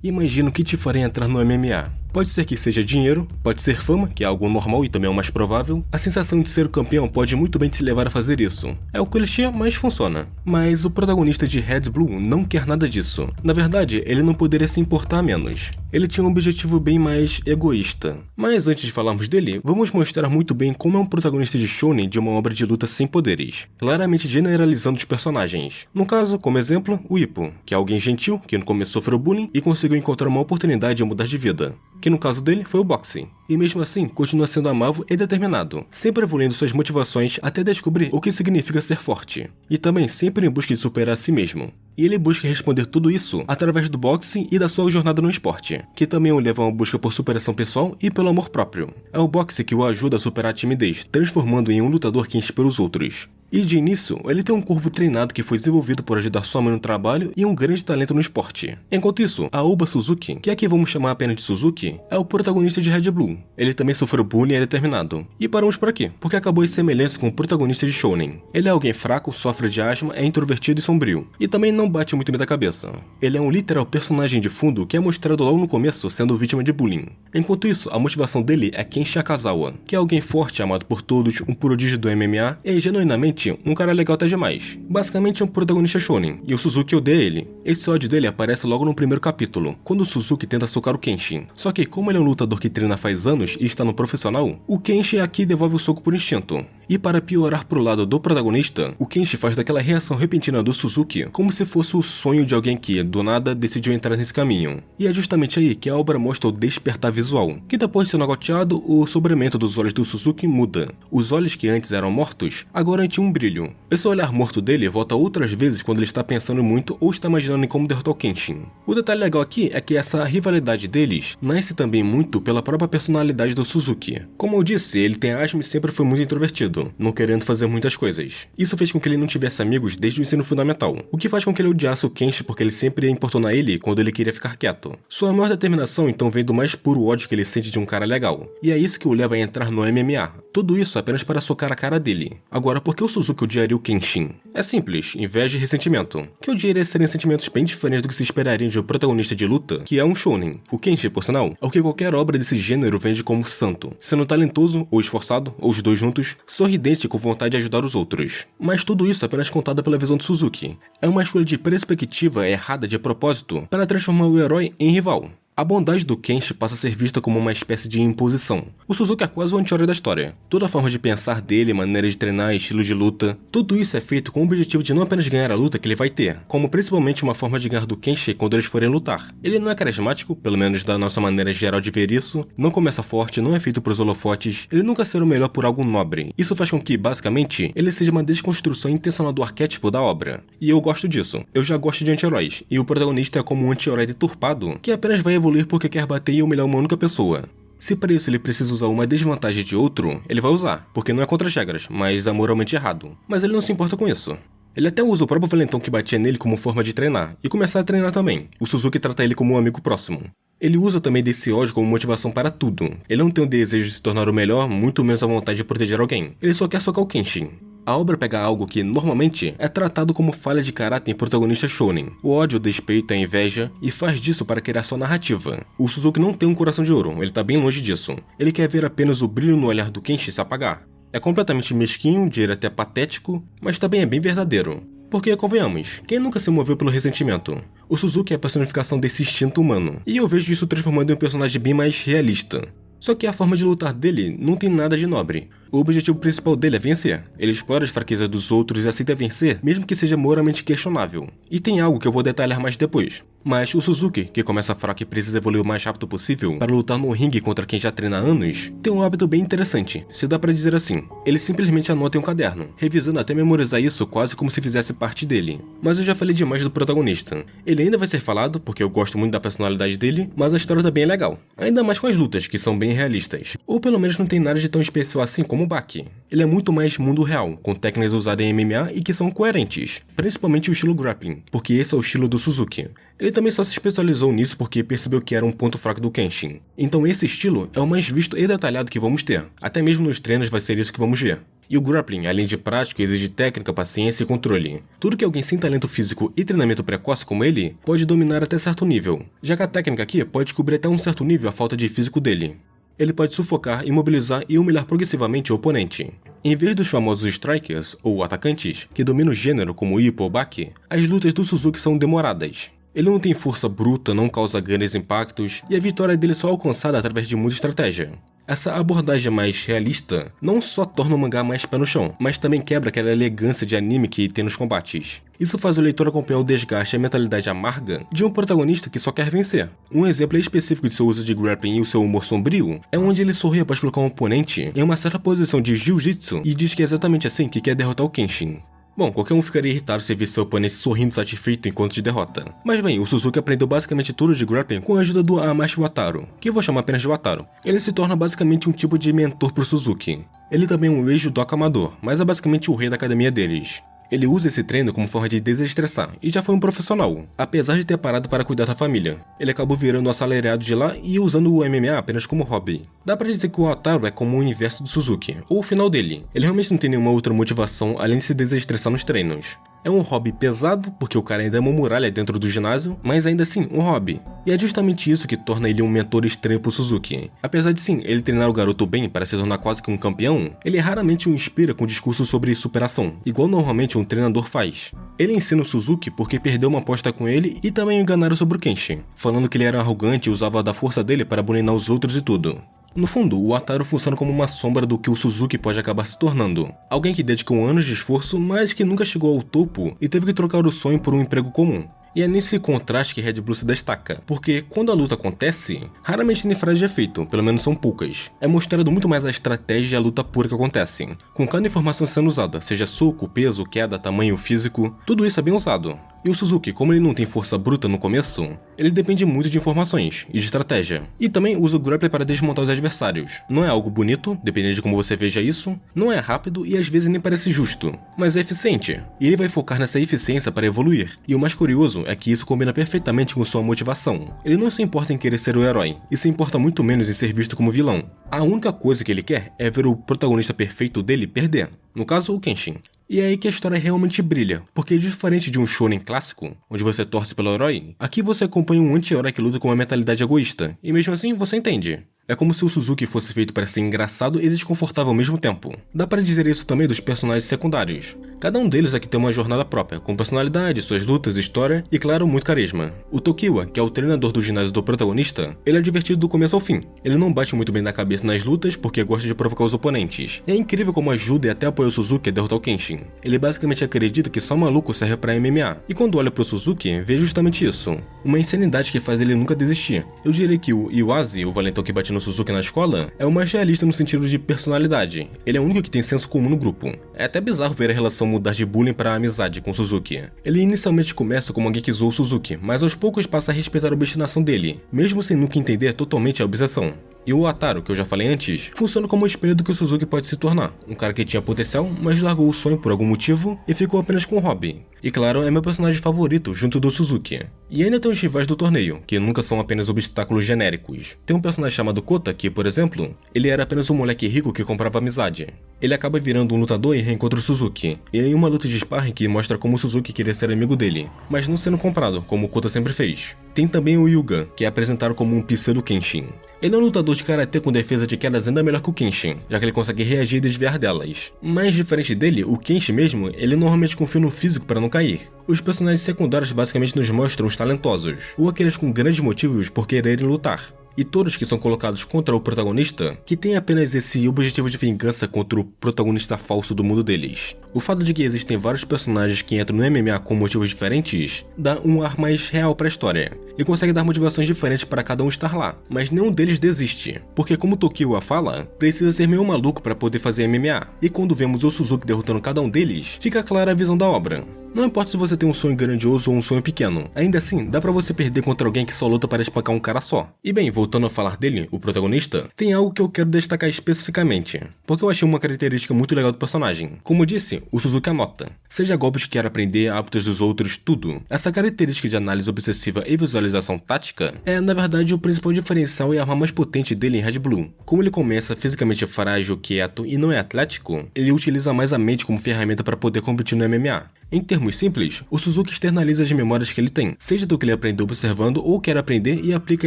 Imagina o que te faria entrar no MMA. Pode ser que seja dinheiro, pode ser fama, que é algo normal e também é o mais provável. A sensação de ser o campeão pode muito bem te levar a fazer isso. É o clichê, mas funciona. Mas o protagonista de Red Blue não quer nada disso. Na verdade, ele não poderia se importar menos. Ele tinha um objetivo bem mais egoísta. Mas antes de falarmos dele, vamos mostrar muito bem como é um protagonista de shounen de uma obra de luta sem poderes, claramente generalizando os personagens. No caso, como exemplo, o Ippo, que é alguém gentil, que no começo sofreu bullying e conseguiu encontrar uma oportunidade de mudar de vida, que no caso dele foi o boxe. E mesmo assim, continua sendo amável e determinado, sempre evoluindo suas motivações até descobrir o que significa ser forte. E também sempre em busca de superar a si mesmo. E ele busca responder tudo isso através do boxe e da sua jornada no esporte, que também o leva a uma busca por superação pessoal e pelo amor próprio. É o boxe que o ajuda a superar a timidez, transformando em um lutador que inspira os outros. E de início, ele tem um corpo treinado que foi desenvolvido por ajudar sua mãe no trabalho e um grande talento no esporte. Enquanto isso, a Oba Suzuki, que aqui vamos chamar apenas de Suzuki, é o protagonista de Red Blue. Ele também sofreu bullying e é determinado. E paramos por aqui, porque acabou em semelhança com o protagonista de Shounen. Ele é alguém fraco, sofre de asma, é introvertido e sombrio. E também não bate muito bem da cabeça. Ele é um literal personagem de fundo que é mostrado logo no começo sendo vítima de bullying. Enquanto isso, a motivação dele é Kenshi Akazawa, que é alguém forte, amado por todos, um prodígio do MMA e genuinamente um cara legal até demais. Basicamente é um protagonista shounen, e o Suzuki odeia ele. Esse ódio dele aparece logo no primeiro capítulo, quando o Suzuki tenta socar o Kenshin. Só que como ele é um lutador que treina faz anos e está no profissional, o Kenshin aqui devolve o soco por instinto. E para piorar pro lado do protagonista, o Kenshi faz daquela reação repentina do Suzuki como se fosse o sonho de alguém que, do nada, decidiu entrar nesse caminho. E é justamente aí que a obra mostra o despertar visual, que depois de ser nocauteado, o sobramento dos olhos do Suzuki muda. Os olhos que antes eram mortos, agora tinham um brilho. Esse olhar morto dele volta outras vezes quando ele está pensando muito ou está imaginando em como derrotar o Kenshin. O detalhe legal aqui é que essa rivalidade deles nasce também muito pela própria personalidade do Suzuki. Como eu disse, ele tem asma e sempre foi muito introvertido, não querendo fazer muitas coisas. Isso fez com que ele não tivesse amigos desde o ensino fundamental, o que faz com que ele odiasse o Kenshi porque ele sempre ia importunar ele quando ele queria ficar quieto. Sua maior determinação então vem do mais puro ódio que ele sente de um cara legal, e é isso que o leva a entrar no MMA. Tudo isso apenas para socar a cara dele. Agora, por que o Suzuki odiaria o Kenshin? É simples, inveja e ressentimento, que eu diria serem sentimentos bem diferentes do que se esperaria de um protagonista de luta, que é um shounen. O Kenshi, por sinal, é o que qualquer obra desse gênero vende como santo, sendo talentoso ou esforçado, ou os dois juntos, sorridente e com vontade de ajudar os outros. Mas tudo isso é apenas contado pela visão de Suzuki. É uma escolha de perspectiva errada de propósito para transformar o herói em rival. A bondade do Kenshi passa a ser vista como uma espécie de imposição. O Suzuki é quase o anti-herói da história. Toda a forma de pensar dele, maneira de treinar, estilo de luta, tudo isso é feito com o objetivo de não apenas ganhar a luta que ele vai ter, como principalmente uma forma de ganhar do Kenshi quando eles forem lutar. Ele não é carismático, pelo menos da nossa maneira geral de ver isso, não começa forte, não é feito pros holofotes, ele nunca será o melhor por algo nobre. Isso faz com que, basicamente, ele seja uma desconstrução intencional do arquétipo da obra. E eu gosto disso. Eu já gosto de anti-heróis, e o protagonista é como um anti-herói deturpado, que apenas vai evoluir porque quer bater e humilhar uma única pessoa. Se para isso ele precisa usar uma desvantagem de outro, ele vai usar, porque não é contra as regras, mas é moralmente errado. Mas ele não se importa com isso. Ele até usa o próprio valentão que batia nele como forma de treinar, e começar a treinar também. O Suzuki trata ele como um amigo próximo. Ele usa também desse ódio como motivação para tudo. Ele não tem o desejo de se tornar o melhor, muito menos a vontade de proteger alguém. Ele só quer socar o Kenshin. A obra pega algo que, normalmente, é tratado como falha de caráter em protagonista shounen, o ódio, o despeito, a inveja, e faz disso para criar sua narrativa. O Suzuki não tem um coração de ouro, ele tá bem longe disso. Ele quer ver apenas o brilho no olhar do Kenshi se apagar. É completamente mesquinho, diria até patético, mas também é bem verdadeiro. Porque, convenhamos, quem nunca se moveu pelo ressentimento? O Suzuki é a personificação desse instinto humano, e eu vejo isso transformando em um personagem bem mais realista. Só que a forma de lutar dele não tem nada de nobre. O objetivo principal dele é vencer. Ele explora as fraquezas dos outros e aceita vencer, mesmo que seja moralmente questionável. E tem algo que eu vou detalhar mais depois. Mas o Suzuki, que começa fraco e precisa evoluir o mais rápido possível para lutar no ringue contra quem já treina há anos, tem um hábito bem interessante, se dá pra dizer assim. Ele simplesmente anota em um caderno, revisando até memorizar isso quase como se fizesse parte dele. Mas eu já falei demais do protagonista. Ele ainda vai ser falado, porque eu gosto muito da personalidade dele, mas a história também é legal. Ainda mais com as lutas, que são bem realistas. Ou pelo menos não tem nada de tão especial assim como o Baki. Ele é muito mais mundo real, com técnicas usadas em MMA e que são coerentes, principalmente o estilo grappling, porque esse é o estilo do Suzuki. Ele também só se especializou nisso porque percebeu que era um ponto fraco do Kenshin. Então esse estilo é o mais visto e detalhado que vamos ter. Até mesmo nos treinos vai ser isso que vamos ver. E o grappling, além de prático, exige técnica, paciência e controle. Tudo que alguém sem talento físico e treinamento precoce como ele pode dominar até certo nível, já que a técnica aqui pode cobrir até um certo nível a falta de físico dele. Ele pode sufocar, imobilizar e humilhar progressivamente o oponente. Em vez dos famosos strikers, ou atacantes, que dominam o gênero como o Ippo ou Baki, as lutas do Suzuki são demoradas. Ele não tem força bruta, não causa grandes impactos, e a vitória dele só é alcançada através de muita estratégia. Essa abordagem mais realista não só torna o mangá mais pé no chão, mas também quebra aquela elegância de anime que tem nos combates. Isso faz o leitor acompanhar o desgaste e a mentalidade amarga de um protagonista que só quer vencer. Um exemplo específico de seu uso de grappling e o seu humor sombrio é onde ele sorri após colocar um oponente em uma certa posição de jiu-jitsu e diz que é exatamente assim que quer derrotar o Kenshin. Bom, qualquer um ficaria irritado se visse seu oponente sorrindo satisfeito enquanto de derrota. Mas bem, o Suzuki aprendeu basicamente tudo de grappling com a ajuda do Amashi Wataru, que eu vou chamar apenas de Wataru. Ele se torna basicamente um tipo de mentor pro Suzuki. Ele também é um ex-judoca amador, mas é basicamente o rei da academia deles. Ele usa esse treino como forma de desestressar e já foi um profissional, apesar de ter parado para cuidar da família. Ele acabou virando um assalariado de lá e usando o MMA apenas como hobby. Dá pra dizer que o Wataru é como o universo do Suzuki, ou o final dele. Ele realmente não tem nenhuma outra motivação além de se desestressar nos treinos. É um hobby pesado, porque o cara ainda é uma muralha dentro do ginásio, mas ainda assim, um hobby. E é justamente isso que torna ele um mentor estranho pro Suzuki. Apesar de sim, ele treinar o garoto bem para se tornar quase que um campeão, ele raramente o inspira com discursos sobre superação, igual normalmente um treinador faz. Ele ensina o Suzuki porque perdeu uma aposta com ele e também o enganaram sobre o Kenshin, falando que ele era arrogante e usava da força dele para bulinar os outros e tudo. No fundo, o Wataru funciona como uma sombra do que o Suzuki pode acabar se tornando. Alguém que dedicou anos de esforço, mas que nunca chegou ao topo e teve que trocar o sonho por um emprego comum. E é nesse contraste que Red Bull se destaca, porque quando a luta acontece, raramente tem frases de efeito, pelo menos são poucas. É mostrado muito mais a estratégia e a luta pura que acontecem, com cada informação sendo usada, seja soco, peso, queda, tamanho físico, tudo isso é bem usado. E o Suzuki, como ele não tem força bruta no começo, ele depende muito de informações e de estratégia. E também usa o grappling para desmontar os adversários. Não é algo bonito, dependendo de como você veja isso, não é rápido e às vezes nem parece justo, mas é eficiente. E ele vai focar nessa eficiência para evoluir. E o mais curioso é que isso combina perfeitamente com sua motivação. Ele não se importa em querer ser o herói, e se importa muito menos em ser visto como vilão. A única coisa que ele quer é ver o protagonista perfeito dele perder. No caso, o Kenshin. E é aí que a história realmente brilha, porque diferente de um shonen clássico, onde você torce pelo herói, aqui você acompanha um anti-herói que luta com uma mentalidade egoísta, e mesmo assim você entende. É como se o Suzuki fosse feito para ser engraçado e desconfortável ao mesmo tempo. Dá para dizer isso também dos personagens secundários. Cada um deles aqui tem uma jornada própria, com personalidade, suas lutas, história e, claro, muito carisma. O Tokiwa, que é o treinador do ginásio do protagonista, ele é divertido do começo ao fim. Ele não bate muito bem na cabeça nas lutas porque gosta de provocar os oponentes. É incrível como ajuda e até apoia o Suzuki a derrotar o Kenshin. Ele basicamente acredita que só maluco serve para MMA. E quando olha pro Suzuki, vê justamente isso. Uma insanidade que faz ele nunca desistir. Eu diria que o Iwase, o valentão que bate no Suzuki na escola, é o mais realista no sentido de personalidade. Ele é o único que tem senso comum no grupo. É até bizarro ver a relação mudar de bullying para amizade com o Suzuki. Ele inicialmente começa como alguém que zoou o Suzuki, mas aos poucos passa a respeitar a obstinação dele, mesmo sem nunca entender totalmente a obsessão. E o Wataru, que eu já falei antes, funciona como espelho do que o Suzuki pode se tornar. Um cara que tinha potencial, mas largou o sonho por algum motivo e ficou apenas com o hobby. E claro, é meu personagem favorito junto do Suzuki. E ainda tem os rivais do torneio, que nunca são apenas obstáculos genéricos. Tem um personagem chamado Kota que, por exemplo, ele era apenas um moleque rico que comprava amizade. Ele acaba virando um lutador e reencontra o Suzuki. E em uma luta de sparring que mostra como o Suzuki queria ser amigo dele, mas não sendo comprado, como o Kota sempre fez. Tem também o Yuga, que é apresentado como um pseudo Kenshin. Ele é um lutador de karatê com defesa de quedas ainda melhor que o Kenshin, já que ele consegue reagir e desviar delas. Mas diferente dele, o Kenshin mesmo, ele normalmente confia no físico para não cair. Os personagens secundários basicamente nos mostram os talentosos, ou aqueles com grandes motivos por quererem lutar. E todos que são colocados contra o protagonista, que tem apenas esse objetivo de vingança contra o protagonista falso do mundo deles. O fato de que existem vários personagens que entram no MMA com motivos diferentes, dá um ar mais real para a história, e consegue dar motivações diferentes para cada um estar lá, mas nenhum deles desiste, porque como Tokiwa fala, precisa ser meio maluco para poder fazer MMA, e quando vemos o Suzuki derrotando cada um deles, fica clara a visão da obra. Não importa se você tem um sonho grandioso ou um sonho pequeno, ainda assim, dá pra você perder contra alguém que só luta para espancar um cara só. E bem, voltando a falar dele, o protagonista, tem algo que eu quero destacar especificamente, porque eu achei uma característica muito legal do personagem. Como eu disse, o Suzuki anota. Seja golpes que quer aprender, hábitos dos outros, tudo. Essa característica de análise obsessiva e visualização tática é, na verdade, o principal diferencial e a arma mais potente dele em Red Blue. Como ele começa fisicamente frágil, quieto e não é atlético, ele utiliza mais a mente como ferramenta para poder competir no MMA. Em termos simples, o Suzuki externaliza as memórias que ele tem, seja do que ele aprendeu observando ou quer aprender, e aplica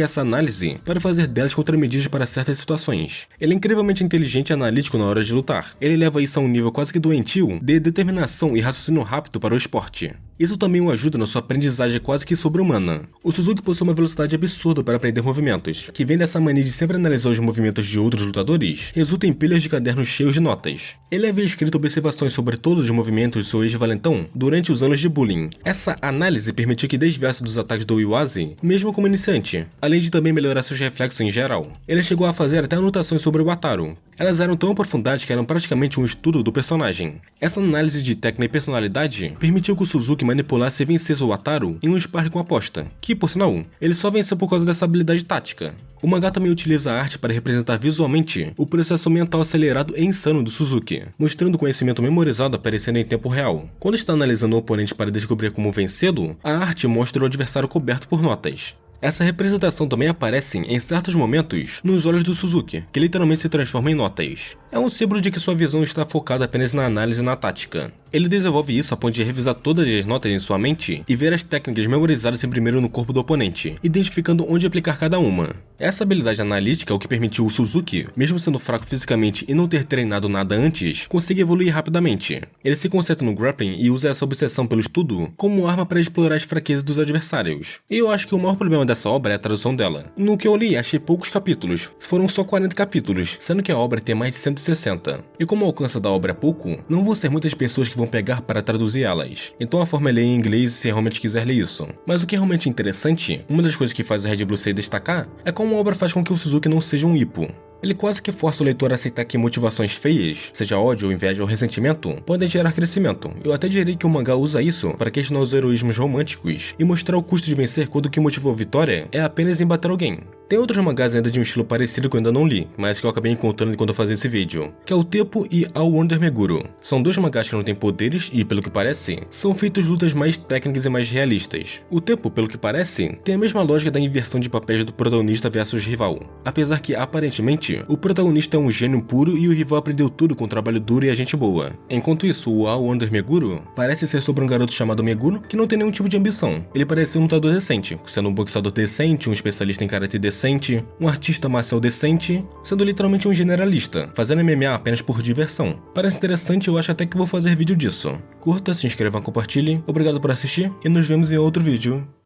essa análise para fazer delas contramedidas para certas situações. Ele é incrivelmente inteligente e analítico na hora de lutar. Ele leva isso a um nível quase que doentio de determinação e raciocínio rápido para o esporte. Isso também o ajuda na sua aprendizagem quase que sobre-humana. O Suzuki possui uma velocidade absurda para aprender movimentos, que vem dessa mania de sempre analisar os movimentos de outros lutadores, resulta em pilhas de cadernos cheios de notas. Ele havia escrito observações sobre todos os movimentos de seu ex-valentão durante os anos de bullying. Essa análise permitiu que desviasse dos ataques do Iwase, mesmo como iniciante, além de também melhorar seus reflexos em geral. Ele chegou a fazer até anotações sobre o Wataru. Elas eram tão aprofundadas que eram praticamente um estudo do personagem. Essa análise de técnica e personalidade permitiu que o Suzuki manipulasse e vencesse o Wataru em um sparring com aposta, que, por sinal, ele só venceu por causa dessa habilidade tática. O mangá também utiliza a arte para representar visualmente o processo mental acelerado e insano do Suzuki, mostrando o conhecimento memorizado aparecendo em tempo real. Quando está analisando o oponente para descobrir como vencê-lo, a arte mostra o adversário coberto por notas. Essa representação também aparece, em certos momentos, nos olhos do Suzuki, que literalmente se transforma em notas. É um símbolo de que sua visão está focada apenas na análise e na tática. Ele desenvolve isso a ponto de revisar todas as notas em sua mente e ver as técnicas memorizadas primeiro no corpo do oponente, identificando onde aplicar cada uma. Essa habilidade analítica é o que permitiu o Suzuki, mesmo sendo fraco fisicamente e não ter treinado nada antes, conseguir evoluir rapidamente. Ele se concentra no grappling e usa essa obsessão pelo estudo como arma para explorar as fraquezas dos adversários. E eu acho que o maior problema dessa obra é a tradução dela. No que eu li, achei poucos capítulos. Foram só 40 capítulos, sendo que a obra tem mais de 160. E como o alcance da obra é pouco, não vão ser muitas pessoas que vão pegar para traduzir elas. Então a forma é ler em inglês se realmente quiser ler isso. Mas o que é realmente interessante, uma das coisas que faz a Red Blue se destacar, é como a obra faz com que o Suzuki não seja um ippo. Ele quase que força o leitor a aceitar que motivações feias, seja ódio, inveja ou ressentimento, podem gerar crescimento. Eu até diria que o mangá usa isso para questionar os heroísmos românticos e mostrar o custo de vencer quando o que motivou a vitória é apenas em bater alguém. Tem outros mangás ainda de um estilo parecido que eu ainda não li, mas que eu acabei encontrando enquanto eu fazia esse vídeo, que é o Teppo e All Wonder Meguro. São dois mangás que não têm poderes e, pelo que parece, são feitos de lutas mais técnicas e mais realistas. O Teppo, pelo que parece, tem a mesma lógica da inversão de papéis do protagonista versus rival, apesar que, aparentemente, o protagonista é um gênio puro e o rival aprendeu tudo com trabalho duro e a gente boa. Enquanto isso, o All Wonder Meguro parece ser sobre um garoto chamado Meguro que não tem nenhum tipo de ambição. Ele parece ser um lutador decente, sendo um boxeador decente, um especialista em karatê decente, um artista marcial decente, sendo literalmente um generalista, fazendo MMA apenas por diversão. Parece interessante e eu acho até que vou fazer vídeo disso. Curta, se inscreva, compartilhe, obrigado por assistir e nos vemos em outro vídeo.